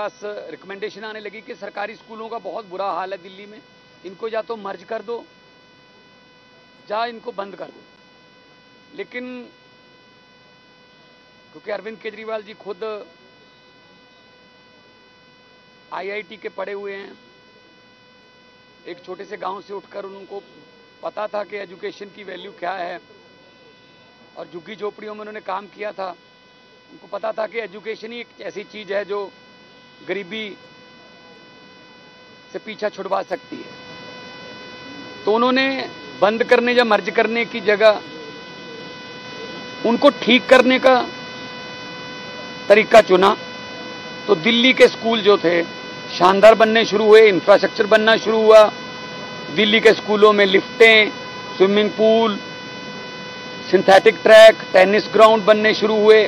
पास recommendation आने लगी कि सरकारी स्कूलों का बहुत बुरा हाल है दिल्ली में, इनको या तो मर्ज कर दो या इनको बंद कर दो। लेकिन क्योंकि अरविंद केजरीवाल जी खुद आईआईटी के पढ़े हुए हैं, एक छोटे से गांव से उठकर उनको पता था कि एजुकेशन की वैल्यू क्या है, और झुग्गी झोपड़ियों में उन्होंने काम किया था। उनको पता था कि एजुकेशन ही एक ऐसी चीज है जो गरीबी से पीछा छुड़वा सकती है। तो उन्होंने बंद करने या मर्ज करने की जगह उनको ठीक करने का तरीका चुना। तो दिल्ली के स्कूल जो थे शानदार बनने शुरू हुए, इंफ्रास्ट्रक्चर बनना शुरू हुआ। दिल्ली के स्कूलों में लिफ्टें, swimming pool, synthetic track, tennis ground बनने शुरू हुए।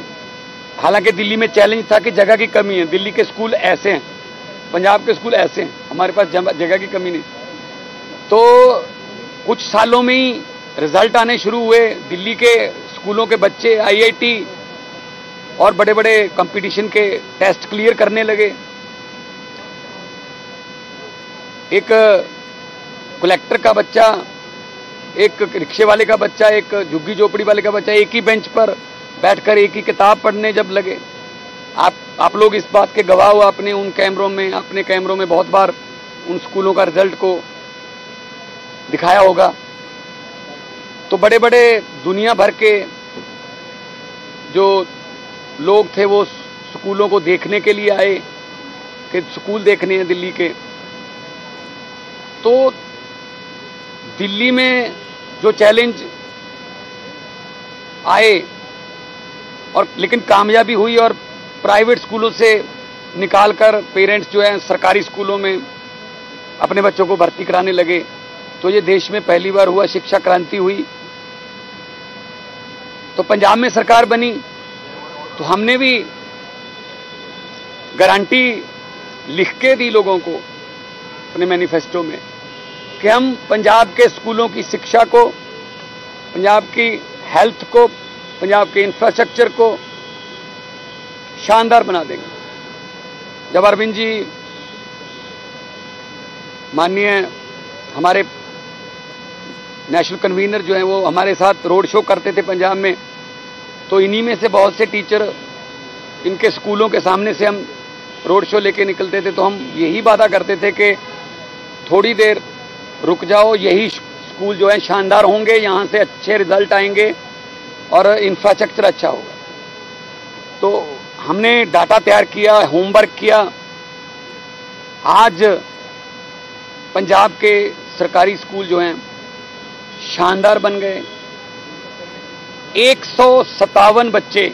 हालांकि दिल्ली में चैलेंज था कि जगह की कमी है। दिल्ली के स्कूल ऐसे हैं, पंजाब के स्कूल ऐसे हैं, हमारे पास जगह की कमी नहीं। तो कुछ सालों में ही रिजल्ट आने शुरू हुए। दिल्ली के स्कूलों के बच्चे आईआईटी और बड़े बड़े कंपटीशन के टेस्ट क्लियर करने लगे। एक कलेक्टर का बच्चा, एक रिक्शे वाले का बच्चा, एक झुग्गी झोपड़ी वाले का बच्चा एक ही बेंच पर बैठकर एक ही किताब पढ़ने जब लगे। आप लोग इस बात के गवाह हो, अपने कैमरों में बहुत बार उन स्कूलों का रिजल्ट को दिखाया होगा। तो बड़े बड़े दुनिया भर के जो लोग थे वो स्कूलों को देखने के लिए आए कि स्कूल देखने हैं दिल्ली के। तो दिल्ली में जो चैलेंज आए और लेकिन कामयाबी हुई, और प्राइवेट स्कूलों से निकालकर पेरेंट्स जो हैं सरकारी स्कूलों में अपने बच्चों को भर्ती कराने लगे। तो ये देश में पहली बार हुआ, शिक्षा क्रांति हुई। तो पंजाब में सरकार बनी तो हमने भी गारंटी लिख के दी लोगों को अपने मैनिफेस्टो में कि हम पंजाब के स्कूलों की शिक्षा को, पंजाब की हेल्थ को, पंजाब के इंफ्रास्ट्रक्चर को शानदार बना देंगे। जब अरविंद जी माननीय हमारे नेशनल कन्वीनर जो हैं वो हमारे साथ रोड शो करते थे पंजाब में, तो इन्हीं में से बहुत से टीचर इनके स्कूलों के सामने से हम रोड शो लेके निकलते थे। तो हम यही वादा करते थे कि थोड़ी देर रुक जाओ, यही स्कूल जो है शानदार होंगे, यहाँ से अच्छे रिजल्ट आएंगे और इंफ्रास्ट्रक्चर अच्छा होगा। तो हमने डाटा तैयार किया, होमवर्क किया। आज पंजाब के सरकारी स्कूल जो हैं शानदार बन गए। 157 बच्चे,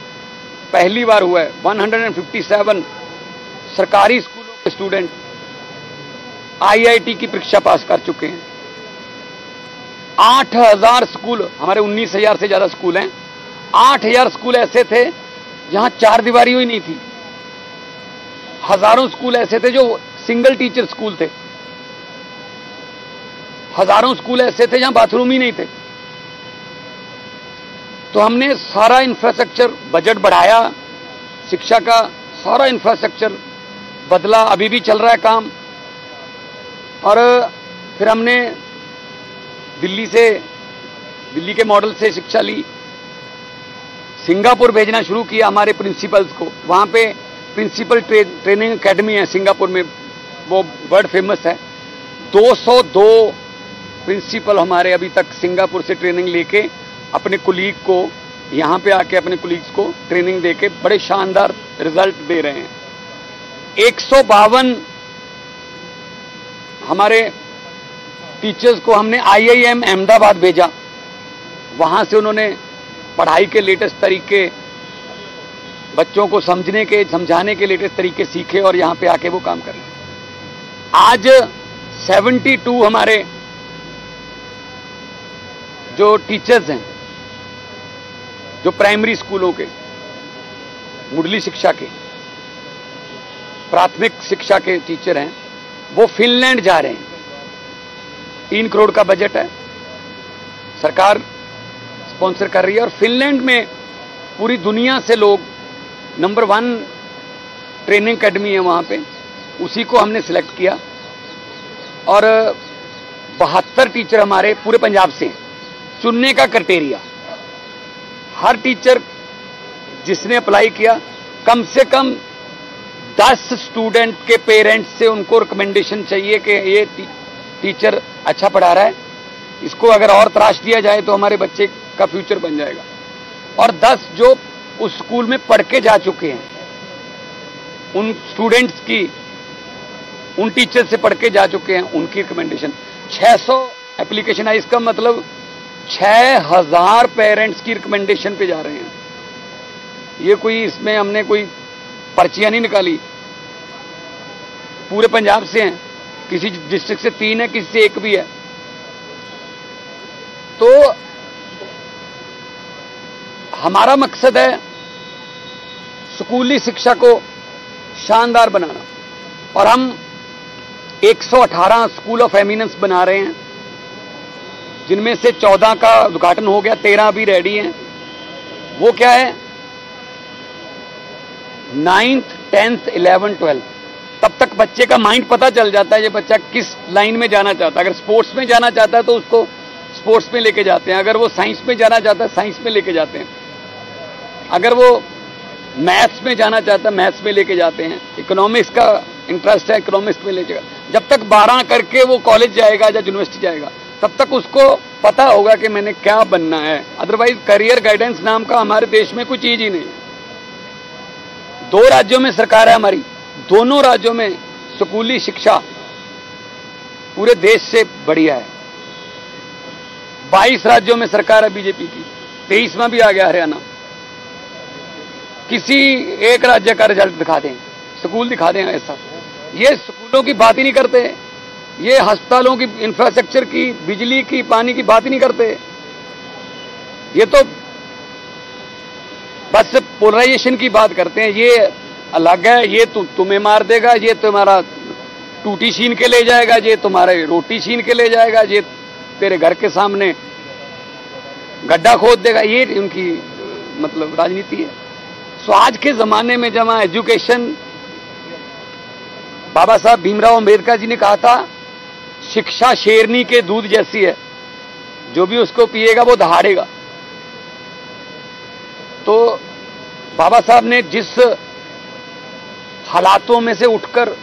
पहली बार हुआ है 157 सरकारी स्कूलों के स्टूडेंट आईआईटी की परीक्षा पास कर चुके हैं। 8000 स्कूल, हमारे 19,000 से ज्यादा स्कूल हैं, 8000 स्कूल ऐसे थे जहां चार दीवारी ही नहीं थी। हजारों स्कूल ऐसे थे जो सिंगल टीचर स्कूल थे। हजारों स्कूल ऐसे थे जहां बाथरूम ही नहीं थे। तो हमने सारा इंफ्रास्ट्रक्चर, बजट बढ़ाया, शिक्षा का सारा इंफ्रास्ट्रक्चर बदला, अभी भी चल रहा है काम। और फिर हमने दिल्ली के मॉडल से शिक्षा ली, सिंगापुर भेजना शुरू किया हमारे प्रिंसिपल्स को। वहां पे प्रिंसिपल ट्रेनिंग एकेडमी है सिंगापुर में, वो वर्ल्ड फेमस है। 202 प्रिंसिपल हमारे अभी तक सिंगापुर से ट्रेनिंग लेके अपने कुलीग को, यहां पे आके अपने कुलीग्स को ट्रेनिंग देके बड़े शानदार रिजल्ट दे रहे हैं। 152 हमारे टीचर्स को हमने IIM अहमदाबाद भेजा। वहां से उन्होंने पढ़ाई के लेटेस्ट तरीके, बच्चों को समझाने के लेटेस्ट तरीके सीखे और यहां पे आके वो काम कर रहे हैं। आज 72 हमारे जो टीचर्स हैं, जो प्राइमरी स्कूलों के, मुढ़ली शिक्षा के, प्राथमिक शिक्षा के टीचर हैं, वो फिनलैंड जा रहे हैं। 3 करोड़ का बजट है, सरकार स्पॉन्सर कर रही है। और फिनलैंड में पूरी दुनिया से लोग, नंबर 1 ट्रेनिंग एकेडमी है वहां पे। उसी को हमने सिलेक्ट किया और 72 टीचर हमारे पूरे पंजाब से हैं। चुनने का क्राइटेरिया, हर टीचर जिसने अप्लाई किया कम से कम 10 स्टूडेंट के पेरेंट्स से उनको रिकमेंडेशन चाहिए कि ये टीचर अच्छा पढ़ा रहा है, इसको अगर और तराश दिया जाए तो हमारे बच्चे का फ्यूचर बन जाएगा। और 10 जो उस स्कूल में पढ़ के जा चुके हैं, उन स्टूडेंट्स की, उन टीचर से पढ़ के जा चुके हैं, उनकी रिकमेंडेशन। 600 एप्लीकेशन है, इसका मतलब 6000 पेरेंट्स की रिकमेंडेशन पे जा रहे हैं। ये कोई, इसमें हमने कोई पर्चियां नहीं निकाली, पूरे पंजाब से हैं, किसी डिस्ट्रिक्ट से 3 है, किसी से 1 भी है। तो हमारा मकसद है स्कूली शिक्षा को शानदार बनाना, और हम 118 स्कूल ऑफ एमिनेंस बना रहे हैं, जिनमें से 14 का उद्घाटन हो गया, 13 अभी रेडी हैं। वो क्या है, 9th 10th 11th 12th, तब तक बच्चे का माइंड पता चल जाता है ये बच्चा किस लाइन में जाना चाहता है। अगर स्पोर्ट्स में जाना चाहता है तो उसको स्पोर्ट्स में लेके जाते हैं, अगर वो साइंस में जाना चाहता है साइंस में लेके जाते हैं, अगर वो मैथ्स में जाना चाहता है मैथ्स में लेके जाते हैं, इकोनॉमिक्स का इंटरेस्ट है इकोनॉमिक्स में ले जाएगा। जब तक 12 करके वो कॉलेज जाएगा या यूनिवर्सिटी जाएगा तब तक उसको पता होगा कि मैंने क्या बनना है। अदरवाइज करियर गाइडेंस नाम का हमारे देश में कोई चीज ही नहीं। 2 राज्यों में सरकार है हमारी, दोनों राज्यों में स्कूली शिक्षा पूरे देश से बढ़िया है। 22 राज्यों में सरकार है बीजेपी की, 23वां भी आ गया हरियाणा। किसी एक राज्य का रिजल्ट दिखा दें, स्कूल दिखा दें ऐसा। ये स्कूलों की बात ही नहीं करते, ये अस्पतालों की, इंफ्रास्ट्रक्चर की, बिजली की, पानी की बात ही नहीं करते। ये तो बस पोलराइजेशन की बात करते हैं। ये अलग है, ये तुम्हें मार देगा, ये तुम्हारा टूटी छीन के ले जाएगा, ये तुम्हारे रोटी छीन के ले जाएगा, ये तेरे घर के सामने गड्ढा खोद देगा। ये उनकी मतलब राजनीति है। सो आज के जमाने में जब एजुकेशन, बाबा साहब भीमराव अंबेडकर जी ने कहा था शिक्षा शेरनी के दूध जैसी है, जो भी उसको पिएगा वो दहाड़ेगा। तो बाबा साहब ने जिस हालातों में से उठकर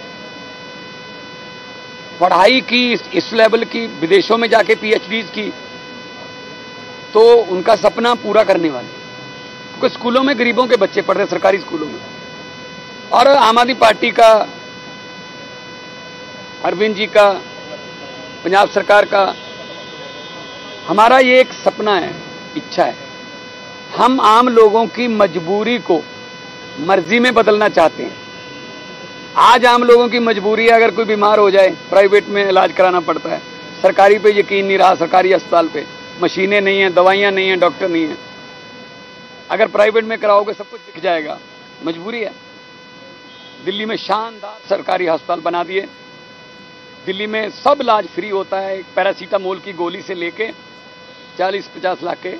पढ़ाई की, इस लेवल की, विदेशों में जाके पीएचडीज की, तो उनका सपना पूरा करने वाले। क्योंकि स्कूलों में गरीबों के बच्चे पढ़ रहे, सरकारी स्कूलों में। और आम आदमी पार्टी का, अरविंद जी का, पंजाब सरकार का, हमारा ये एक सपना है, इच्छा है। हम आम लोगों की मजबूरी को मर्जी में बदलना चाहते हैं। आज आम लोगों की मजबूरी है, अगर कोई बीमार हो जाए प्राइवेट में इलाज कराना पड़ता है, सरकारी पे यकीन नहीं रहा, सरकारी अस्पताल पे मशीनें नहीं हैं, दवाइयां नहीं हैं, डॉक्टर नहीं हैं। अगर प्राइवेट में कराओगे सब कुछ दिख जाएगा, मजबूरी है। दिल्ली में शानदार सरकारी अस्पताल बना दिए, दिल्ली में सब इलाज फ्री होता है, पैरासीटामोल की गोली से लेके 40-50 लाख के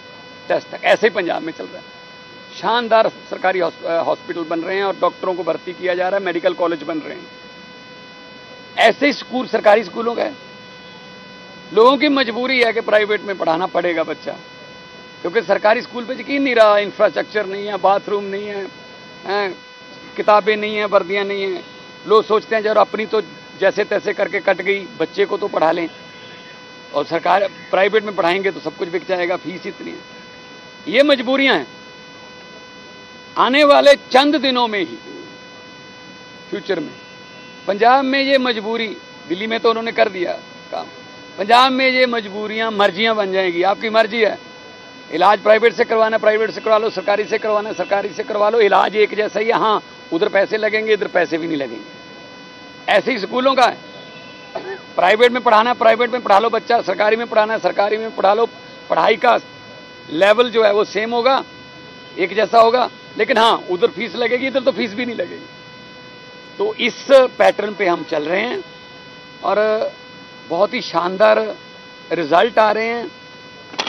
टेस्ट तक। ऐसे ही पंजाब में चल रहा है। शानदार सरकारी हॉस्पिटल बन रहे हैं और डॉक्टरों को भर्ती किया जा रहा है, मेडिकल कॉलेज बन रहे हैं। ऐसे ही स्कूल सरकारी स्कूलों का है। लोगों की मजबूरी है कि प्राइवेट में पढ़ाना पड़ेगा बच्चा, क्योंकि सरकारी स्कूल पे यकीन नहीं रहा, इंफ्रास्ट्रक्चर नहीं है, बाथरूम नहीं है, किताबें नहीं है, वर्दियां नहीं है। लोग सोचते हैं जब अपनी तो जैसे तैसे करके कट गई, बच्चे को तो पढ़ा लें, और सरकार प्राइवेट में पढ़ाएंगे तो सब कुछ बिक जाएगा, फीस इतनी है। ये मजबूरियां हैं। आने वाले चंद दिनों में ही फ्यूचर में पंजाब में ये मजबूरी, दिल्ली में तो उन्होंने कर दिया काम, पंजाब में ये मजबूरियां मर्जियां बन जाएंगी। आपकी मर्जी है, इलाज प्राइवेट से करवाना प्राइवेट से करवा लो, सरकारी से करवाना सरकारी से करवा लो, इलाज एक जैसा ही है। हाँ, उधर पैसे लगेंगे, इधर पैसे भी नहीं लगेंगे। ऐसे ही स्कूलों का है। प्राइवेट में पढ़ाना प्राइवेट में पढ़ा लो बच्चा, सरकारी में पढ़ाना है सरकारी में पढ़ा लो। पढ़ाई का लेवल जो है वो सेम होगा, एक जैसा होगा, लेकिन हाँ उधर फीस लगेगी, इधर तो फीस भी नहीं लगेगी। तो इस पैटर्न पे हम चल रहे हैं और बहुत ही शानदार रिजल्ट आ रहे हैं।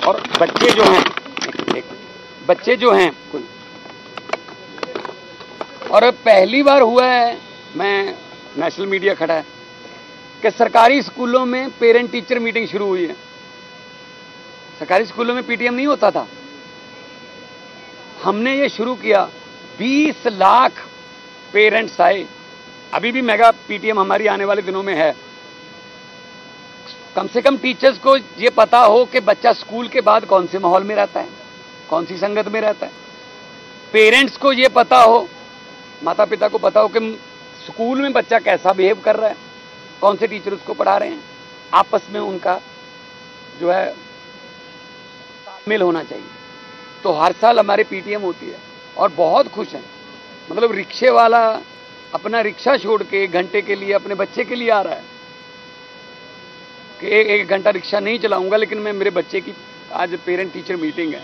और बच्चे जो हैं कुल, और पहली बार हुआ है, मैं नेशनल मीडिया खड़ा है कि सरकारी स्कूलों में पेरेंट टीचर मीटिंग शुरू हुई है। सरकारी स्कूलों में पीटीएम नहीं होता था, हमने ये शुरू किया। 20 लाख पेरेंट्स आए। अभी भी मेगा पीटीएम हमारी आने वाले दिनों में है। कम से कम टीचर्स को ये पता हो कि बच्चा स्कूल के बाद कौन से माहौल में रहता है, कौन सी संगत में रहता है। पेरेंट्स को ये पता हो, माता पिता को पता हो कि स्कूल में बच्चा कैसा बिहेव कर रहा है, कौन से टीचर उसको पढ़ा रहे हैं। आपस में उनका जो है तालमेल होना चाहिए। तो हर साल हमारे पीटीएम होती है और बहुत खुश हैं। मतलब रिक्शे वाला अपना रिक्शा छोड़ के 1 घंटे के लिए अपने बच्चे के लिए आ रहा है कि एक घंटा रिक्शा नहीं चलाऊंगा, लेकिन मैं मेरे बच्चे की आज पेरेंट टीचर मीटिंग है।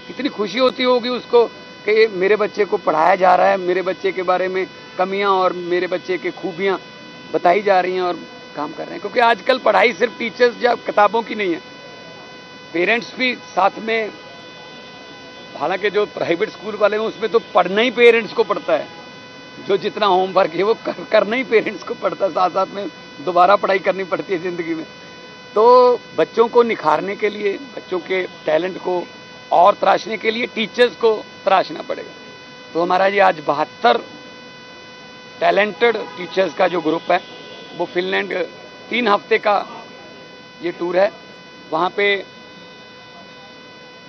कितनी खुशी होती होगी उसको कि मेरे बच्चे को पढ़ाया जा रहा है, मेरे बच्चे के बारे में कमियां और मेरे बच्चे के खूबियां बताई जा रही हैं और काम कर रहे हैं। क्योंकि आजकल पढ़ाई सिर्फ टीचर्स या किताबों की नहीं है, पेरेंट्स भी साथ में। हालांकि जो प्राइवेट स्कूल वाले हैं उसमें तो पढ़ना ही पेरेंट्स को पड़ता है, जो जितना होमवर्क है वो करना ही पेरेंट्स को पड़ता है, साथ साथ में दोबारा पढ़ाई करनी पड़ती है ज़िंदगी में। तो बच्चों को निखारने के लिए, बच्चों के टैलेंट को और तराशने के लिए टीचर्स को तराशना पड़ेगा। तो हमारा ये आज 72 टैलेंटेड टीचर्स का जो ग्रुप है वो फिनलैंड 3 हफ्ते का ये टूर है। वहाँ पे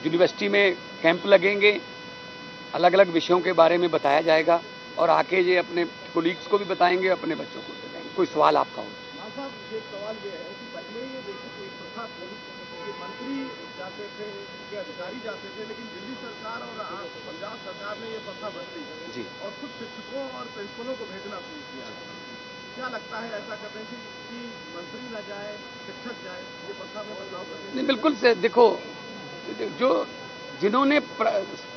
यूनिवर्सिटी में कैंप लगेंगे, अलग अलग विषयों के बारे में बताया जाएगा और आके ये अपने कोलीग्स को भी बताएंगे, अपने बच्चों को बताएंगे। कोई सवाल आपका हो? साहब, ये सवाल ये है कि पहले ये देखिए एक प्रथा थी कि मंत्री जाते थे, उनके अधिकारी जाते थे, लेकिन दिल्ली सरकार और पंजाब सरकार ने ये प्रथा बदली जी और खुद शिक्षकों और प्रिंसिपलों को भेजना शुरू किया। क्या लगता है ऐसा करने से कि मंत्री न जाए, शिक्षक जाए, ये प्रथा में बदलाव करने? नहीं, बिल्कुल से देखो, जो जिन्होंने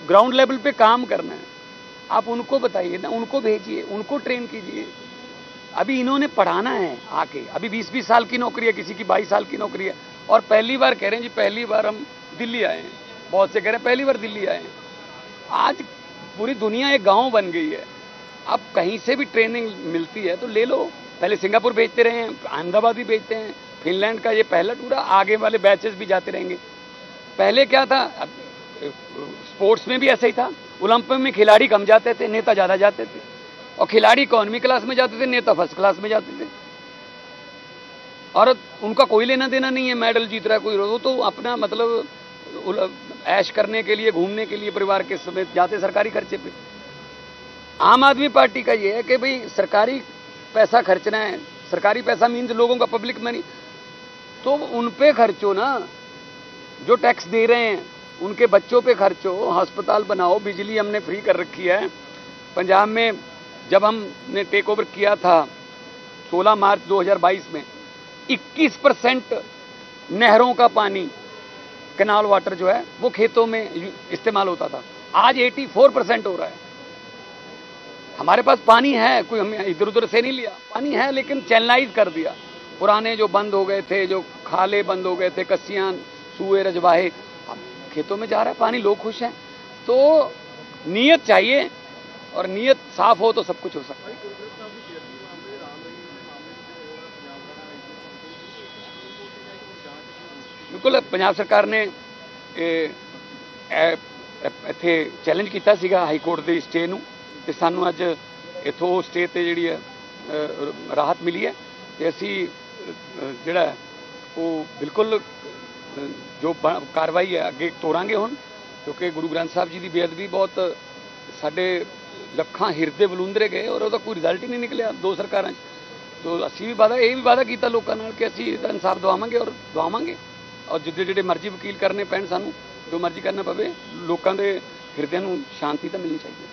ग्राउंड लेवल पे काम करना है आप उनको बताइए ना, उनको भेजिए, उनको ट्रेन कीजिए। अभी इन्होंने पढ़ाना है आके। अभी 20-20 साल की नौकरी है, किसी की 22 साल की नौकरी है और पहली बार कह रहे हैं जी पहली बार हम दिल्ली आए हैं। बहुत से कह रहे हैं पहली बार दिल्ली आए हैं। आज पूरी दुनिया एक गांव बन गई है। अब कहीं से भी ट्रेनिंग मिलती है तो ले लो। पहले सिंगापुर भेजते रहे हैं, अहमदाबाद भी भेजते हैं, फिनलैंड का ये पहला टूर है, आगे वाले बैचेस भी जाते रहेंगे। पहले क्या था, स्पोर्ट्स में भी ऐसा ही था। ओलंपिक में खिलाड़ी कम जाते थे, नेता ज्यादा जाते थे, और खिलाड़ी इकोनॉमी क्लास में जाते थे, नेता फर्स्ट क्लास में जाते थे। और उनका कोई लेना देना नहीं है, मेडल जीत रहा है कोई, वो तो अपना मतलब ऐश करने के लिए, घूमने के लिए परिवार के समेत जाते सरकारी खर्चे पे। आम आदमी पार्टी का ये है कि भाई सरकारी पैसा खर्चना है। सरकारी पैसा मीन्स लोगों का पब्लिक मनी, तो उन पे खर्चो ना जो टैक्स दे रहे हैं, उनके बच्चों पे खर्चो, अस्पताल बनाओ, बिजली हमने फ्री कर रखी है। पंजाब में जब हमने टेक ओवर किया था 16 मार्च 2022 में 21% नहरों का पानी, कैनाल वाटर जो है वो खेतों में इस्तेमाल होता था, आज 84% हो रहा है। हमारे पास पानी है, कोई हमने इधर उधर से नहीं लिया, पानी है, लेकिन चैनलाइज कर दिया। पुराने जो बंद हो गए थे, जो खाले बंद हो गए थे, कस्सियां, सूए, रजवाहे, अब खेतों में जा रहा है पानी, लोग खुश हैं। तो नीयत चाहिए और नीयत साफ हो तो सब कुछ हो सकता है। बिल्कुल, पंजाब सरकार ने ਇੱਥੇ ਚੈਲੰਜ ਕੀਤਾ ਸੀਗਾ ਹਾਈ ਕੋਰਟ ਦੇ ਸਟੇ ਨੂੰ, ਤੇ ਸਾਨੂੰ ਅੱਜ ਇੱਥੋਂ ਸਟੇ ਤੇ ਜਿਹੜੀ ਹੈ ਰਾਹਤ ਮਿਲੀ ਹੈ ਤੇ ਅਸੀਂ ਜਿਹੜਾ ਉਹ ਬਿਲਕੁਲ ਜੋ ਕਾਰਵਾਈ ਹੈ ਅੱਗੇ ਤੋਰਾਂਗੇ ਹੁਣ, ਕਿਉਂਕਿ ਗੁਰੂ ਗ੍ਰੰਥ ਸਾਹਿਬ ਜੀ ਦੀ ਬੇਅਦਬੀ ਬਹੁਤ ਸਾਡੇ ਲੱਖਾਂ ਹਿਰਦੇ ਬਲੂੰਦਰੇ ਗਏ ਔਰ ਉਹਦਾ ਕੋਈ ਰਿਜ਼ਲਟ ਹੀ ਨਹੀਂ ਨਿਕਲਿਆ 2 ਸਰਕਾਰਾਂ 'ਚ। तो ਅਸੀਂ ਵੀ ਵਾਦਾ, ਇਹ ਵੀ ਵਾਦਾ ਕੀਤਾ ਲੋਕਾਂ ਨਾਲ ਕਿ ਅਸੀਂ ਇਹਦਾ ਇਨਸਾਫ ਦਵਾਵਾਂਗੇ ਔਰ ਦਵਾਵਾਂਗੇ, ਔਰ ਜਿਹੜੇ ਮਰਜ਼ੀ ਵਕੀਲ ਕਰਨੇ ਪੈਣ, ਸਾਨੂੰ ਜੋ ਮਰਜ਼ੀ ਕਰਨਾ ਪਵੇ, ਲੋਕਾਂ ਦੇ ਹਿਰਦਿਆਂ ਨੂੰ ਸ਼ਾਂਤੀ ਤਾਂ ਮਿਲਣੀ ਚਾਹੀਦੀ ਹੈ।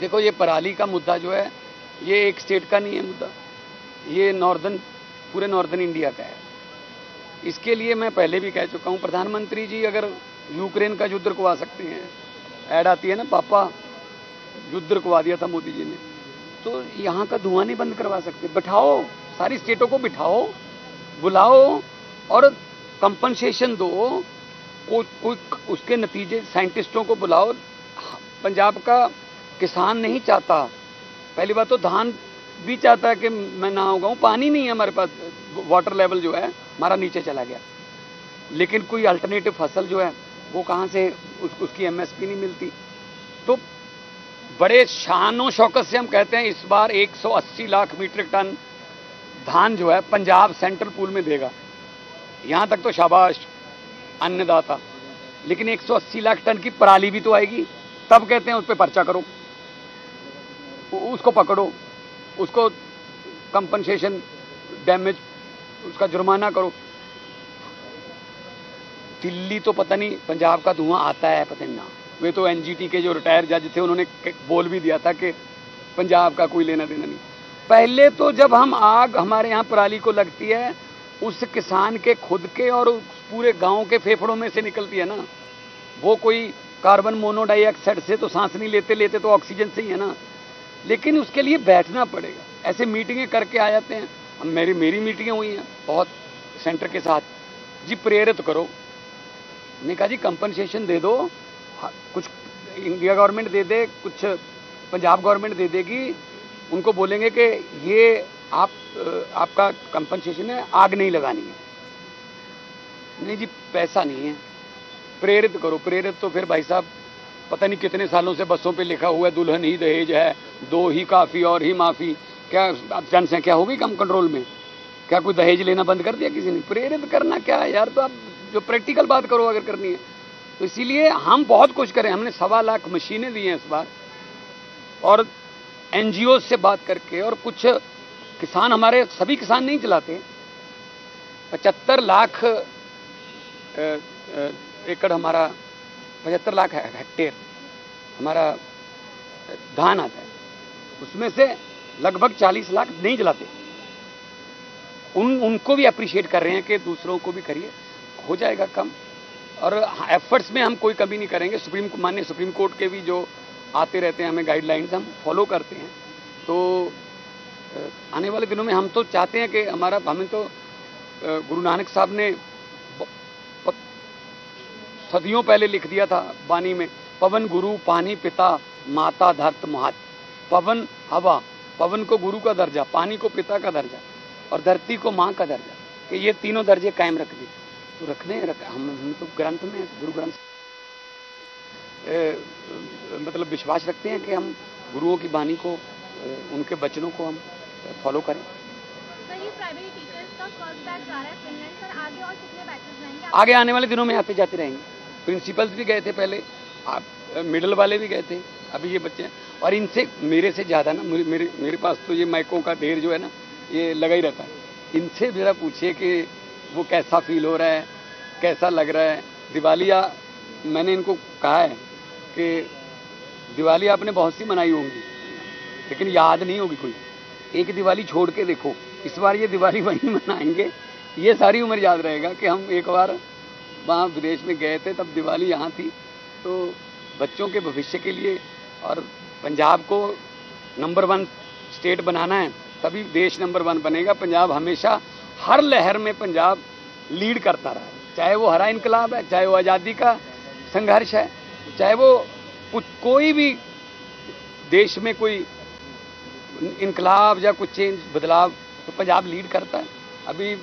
देखो ये पराली का मुद्दा जो है ये एक स्टेट का नहीं है मुद्दा, ये पूरे नॉर्दर्न इंडिया का है। इसके लिए मैं पहले भी कह चुका हूँ, प्रधानमंत्री जी अगर यूक्रेन का युद्ध रुकवा सकते हैं, ऐड आती है ना, पापा युद्ध रुकवा दिया था मोदी जी ने, तो यहाँ का धुआं नहीं बंद करवा सकते। बिठाओ, सारी स्टेटों को बिठाओ, बुलाओ, और कंपनसेशन दो, कोई उसके नतीजे साइंटिस्टों को बुलाओ। पंजाब का किसान नहीं चाहता, पहली बात तो धान भी चाहता है कि मैं ना उगाऊं, पानी नहीं है हमारे पास, वाटर लेवल जो है हमारा नीचे चला गया, लेकिन कोई अल्टरनेटिव फसल जो है वो कहाँ से, उसकी एमएसपी नहीं मिलती। तो बड़े शानो शौकत से हम कहते हैं इस बार 180 लाख मीट्रिक टन धान जो है पंजाब सेंट्रल पूल में देगा। यहां तक तो शाबाश अन्नदाता, लेकिन 180 लाख टन की पराली भी तो आएगी, तब कहते हैं उस पर पर्चा करो, उसको पकड़ो, उसको कंपनसेशन डैमेज, उसका जुर्माना करो। दिल्ली तो पता नहीं पंजाब का धुआं आता है पता नहीं ना, वे तो एनजीटी के जो रिटायर जज थे उन्होंने बोल भी दिया था कि पंजाब का कोई लेना देना नहीं। पहले तो जब हम आग हमारे यहाँ पराली को लगती है, उस किसान के खुद के और पूरे गांव के फेफड़ों में से निकलती है ना, वो कोई कार्बन मोनोडाइऑक्साइड से तो सांस नहीं लेते, लेते तो ऑक्सीजन से ही है ना। लेकिन उसके लिए बैठना पड़ेगा, ऐसे मीटिंगें करके आ जाते हैं। अब मेरी मीटिंगें हुई हैं बहुत सेंटर के साथ, जी प्रेरित करो, मैंने कहा जी कंपनसेशन दे दो, कुछ इंडिया गवर्नमेंट दे दे, कुछ पंजाब गवर्नमेंट दे देगी, उनको बोलेंगे कि ये आपका कंपनसेशन है, आग नहीं लगानी है। नहीं जी पैसा नहीं है, प्रेरित करो। प्रेरित तो फिर भाई साहब पता नहीं कितने सालों से बसों पे लिखा हुआ है दुल्हन ही दहेज है, दो ही काफ़ी और ही माफ़ी। क्या अब जनसंख्या हो गई कम कंट्रोल में? क्या कोई दहेज लेना बंद कर दिया किसी ने? प्रेरित करना क्या है यार, तो आप जो प्रैक्टिकल बात करो अगर करनी है तो। इसीलिए हम बहुत कुछ करें, हमने 1.25 लाख मशीनें दी हैं इस बार, और एनजीओ से बात करके, और कुछ किसान हमारे, सभी किसान नहीं चलाते, 75 लाख एकड़ हमारा, 75 लाख हेक्टेयर हमारा धान आता है, उसमें से लगभग 40 लाख नहीं जलाते। उनको भी अप्रिशिएट कर रहे हैं कि दूसरों को भी करिए, हो जाएगा कम। और एफर्ट्स में हम कोई कमी नहीं करेंगे। माननीय सुप्रीम कोर्ट के भी जो आते रहते हैं हमें गाइडलाइंस, हम फॉलो करते हैं। तो आने वाले दिनों में हम तो चाहते हैं कि हमें तो गुरु नानक साहब ने सदियों पहले लिख दिया था वाणी में, पवन गुरु पानी पिता माता धरत महत। पवन हवा, पवन को गुरु का दर्जा, पानी को पिता का दर्जा और धरती को माँ का दर्जा, कि ये तीनों दर्जे कायम रख दिए। तो हम तो ग्रंथ में, गुरु ग्रंथ मतलब विश्वास रखते हैं कि हम गुरुओं की वाणी को, उनके वचनों को हम फॉलो करें। प्राइमरी टीचर्स का फर्स्ट बैच जा रहा है फिनलैंड, सर आगे और कितने बैचेस रहेंगे? आगे आने वाले दिनों में आते जाते रहेंगे। प्रिंसिपल्स भी गए थे पहले, मिडिल वाले भी गए थे, अभी ये बच्चे हैं। और इनसे मेरे से ज़्यादा ना, मेरे पास तो ये माइकों का ढेर जो है ना ये लगा ही रहता है। इनसे ज़रा पूछिए कि वो कैसा फील हो रहा है, कैसा लग रहा है। दिवाली मैंने इनको कहा है कि दिवाली आपने बहुत सी मनाई होंगी लेकिन याद नहीं होगी कोई, एक दिवाली छोड़ के देखो। इस बार ये दिवाली वहीं मनाएंगे, ये सारी उम्र याद रहेगा कि हम एक बार वहाँ विदेश में गए थे, तब दिवाली यहाँ थी। तो बच्चों के भविष्य के लिए, और पंजाब को नंबर 1 स्टेट बनाना है, तभी देश नंबर 1 बनेगा। पंजाब हमेशा हर लहर में पंजाब लीड करता रहा है, चाहे वो हरा इनकलाब है, चाहे वो आज़ादी का संघर्ष है, चाहे वो कोई भी देश में कोई इनकलाब या कुछ चेंज बदलाव, तो पंजाब लीड करता है। अभी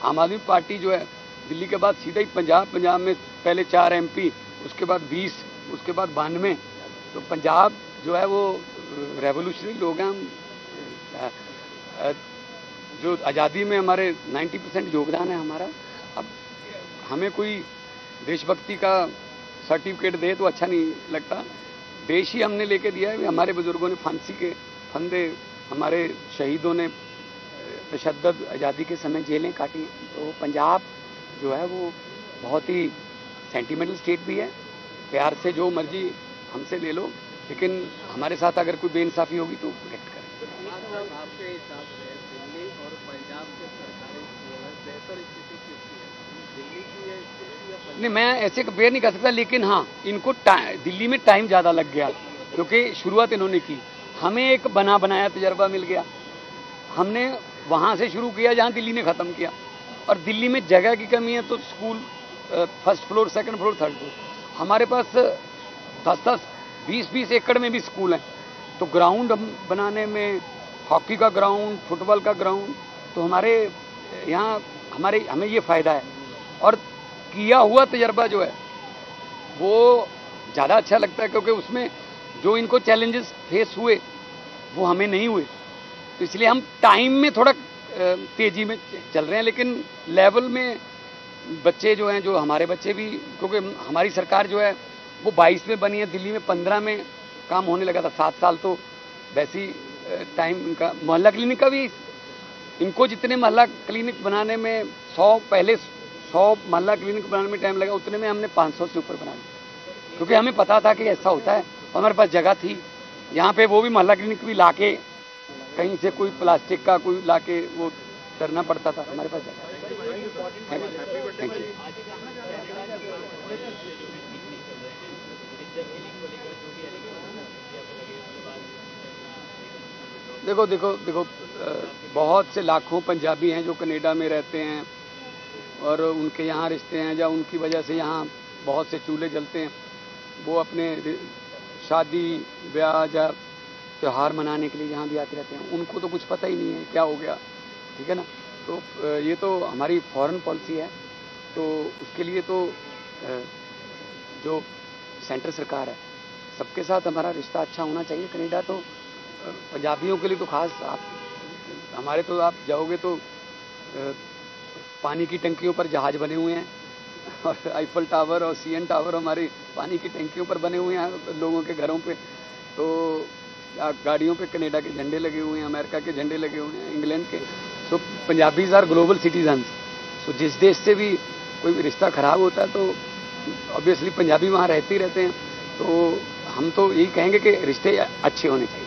आम आदमी पार्टी जो है दिल्ली के बाद सीधा ही पंजाब में पहले 4 MP, उसके बाद 20, उसके बाद 92। तो पंजाब जो है वो रेवोल्यूशनरी लोग हैं हम, जो आज़ादी में हमारे 90% योगदान है हमारा। अब हमें कोई देशभक्ति का सर्टिफिकेट दे तो अच्छा नहीं लगता, देश ही हमने लेके दिया है। हमारे बुजुर्गों ने फांसी के फंदे, हमारे शहीदों ने तशद्दुद आज़ादी के समय जेलें काटी हैं। तो पंजाब जो है वो बहुत ही सेंटिमेंटल स्टेट भी है, प्यार से जो मर्जी हमसे ले लो, लेकिन हमारे साथ अगर कोई बेइंसाफ़ी होगी तो प्रोटेक्ट करें। आपके हिसाब से दिल्ली और पंजाब के सरकारी स्कूलों में बेहतर स्थिति किसकी है, दिल्ली की है स्थिति या पंजाब? नहीं, मैं ऐसे कंपेयर नहीं कर सकता, लेकिन हाँ इनको दिल्ली में टाइम ज़्यादा लग गया क्योंकि शुरुआत इन्होंने की। हमें एक बना बनाया तजर्बा मिल गया, हमने वहाँ से शुरू किया जहाँ दिल्ली ने ख़त्म किया। और दिल्ली में जगह की कमी है तो school first floor, second floor, third floor. हमारे पास 10-10, 20-20 एकड़ में भी स्कूल हैं। तो ग्राउंड बनाने में, हॉकी का ग्राउंड, फुटबॉल का ग्राउंड, तो हमारे यहाँ हमें ये फ़ायदा है। और किया हुआ तजर्बा जो है वो ज़्यादा अच्छा लगता है, क्योंकि उसमें जो इनको चैलेंजेस फेस हुए वो हमें नहीं हुए। तो इसलिए हम टाइम में थोड़ा तेज़ी में चल रहे हैं, लेकिन लेवल में बच्चे जो हैं, जो हमारे बच्चे भी, क्योंकि हमारी सरकार जो है वो 22 में बनी है, दिल्ली में 15 में काम होने लगा था। 7 साल तो वैसे ही टाइम इनका। मोहल्ला क्लिनिक का भी, इनको जितने मोहल्ला क्लिनिक बनाने में 100 मोहल्ला क्लिनिक बनाने में टाइम लगा, उतने में हमने 500 से ऊपर बना लिया, क्योंकि हमें पता था कि ऐसा होता है। और हमारे पास जगह थी यहाँ पे, वो भी मोहल्ला क्लिनिक भी लाके कहीं से कोई प्लास्टिक का कोई लाके वो करना पड़ता था, हमारे पास जगह। Thank you. देखो, बहुत से लाखों पंजाबी हैं जो कनाडा में रहते हैं और उनके यहाँ रिश्ते हैं, या उनकी वजह से यहाँ बहुत से चूल्हे जलते हैं। वो अपने शादी, ब्याह या त्यौहार मनाने के लिए यहाँ भी आते रहते हैं। उनको तो कुछ पता ही नहीं है क्या हो गया, ठीक है ना। तो ये तो हमारी फॉरेन पॉलिसी है, तो उसके लिए तो जो सेंटर सरकार है, सबके साथ हमारा रिश्ता अच्छा होना चाहिए। कनाडा तो पंजाबियों के लिए तो खास, हमारे तो आप जाओगे तो पानी की टंकियों पर जहाज बने हुए हैं, और आईफल टावर और CN टावर हमारी पानी की टंकियों पर बने हुए हैं लोगों के घरों पे। तो गाड़ियों पे कनाडा के झंडे लगे हुए हैं, अमेरिका के झंडे लगे हुए हैं, इंग्लैंड के। सो पंजाबीज आर ग्लोबल सिटीजन्स। सो जिस देश से भी कोई रिश्ता खराब होता है तो ऑब्वियसली पंजाबी वहाँ रहते ही रहते हैं। तो हम तो यही कहेंगे कि रिश्ते अच्छे होने चाहिए।